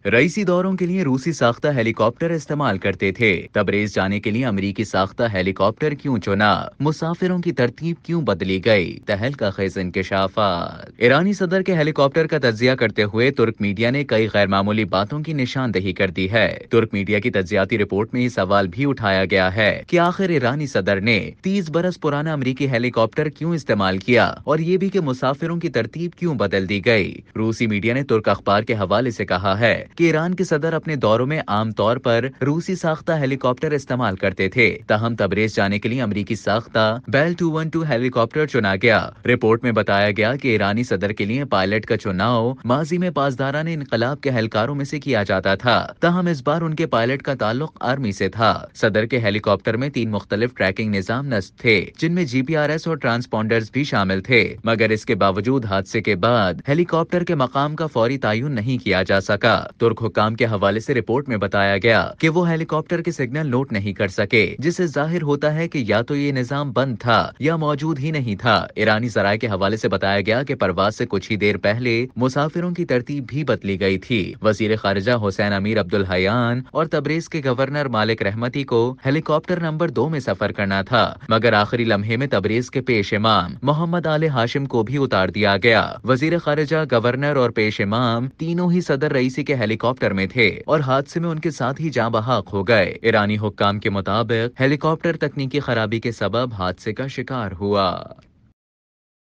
रईसी दौरों के लिए रूसी साख्ता हेलीकॉप्टर इस्तेमाल करते थे। तबरेज जाने के लिए अमरीकी साख्ता हेलीकॉप्टर क्यों चुना? मुसाफिरों की तरतीब क्यों बदली गई? तहलका खेज इंकशाफात। ईरानी सदर के हेलीकॉप्टर का तज्जिया करते हुए तुर्क मीडिया ने कई गैर मामूली बातों की निशानदही कर दी है। तुर्क मीडिया की तज्जियाती रिपोर्ट में ये सवाल भी उठाया गया है कि आखिर ईरानी सदर ने 30 बरस पुराना अमरीकी हेलीकॉप्टर क्यों इस्तेमाल किया, और ये भी कि मुसाफिरों की तरतीब क्यों बदल दी गई। रूसी मीडिया ने तुर्क अखबार के हवाले से कहा है कि ईरान के सदर अपने दौरों में आमतौर पर रूसी साख्ता हेलीकॉप्टर इस्तेमाल करते थे, तहम तबरेज जाने के लिए अमरीकी साख्ता बेल 212 हेलीकॉप्टर चुना गया। रिपोर्ट में बताया गया कि ईरानी सदर के लिए पायलट का चुनाव माजी में पासदारान इनकलाब के एहलकारों में से किया जाता था, तहम इस बार उनके पायलट का ताल्लुक आर्मी से था। सदर के हेलीकॉप्टर में 3 मुख्तलिफ ट्रैकिंग निजाम नस्ब थे, जिनमें जीपीआरएस और ट्रांसपॉन्डर्स भी शामिल थे, मगर इसके बावजूद हादसे के बाद हेलीकॉप्टर के मकाम का फौरी तायुन नहीं किया जा सका। तुर्क हुक्काम के हवाले से रिपोर्ट में बताया गया कि वो हेलीकॉप्टर के सिग्नल नोट नहीं कर सके, जिससे जाहिर होता है कि या तो ये निजाम बंद था या मौजूद ही नहीं था। ईरानी सराय के हवाले से बताया गया कि परवाज से कुछ ही देर पहले मुसाफिरों की तरतीब भी बदली गई थी। वजीर खारिजा हुसैन अमीर अब्दुल हयान और तबरेज के गवर्नर मालिक रहमती को हेलीकॉप्टर नंबर 2 में सफर करना था, मगर आखिरी लम्हे में तबरेज के पेश इमाम मोहम्मद आले हाशिम को भी उतार दिया गया। वजीर खारिजा, गवर्नर और पेश इमाम तीनों ही सदर रईसी के हेलीकॉप्टर में थे और हादसे में उनके साथ ही जाँ बहक हो गए। ईरानी हुक्काम के मुताबिक हेलीकॉप्टर तकनीकी खराबी के सबब हादसे का शिकार हुआ।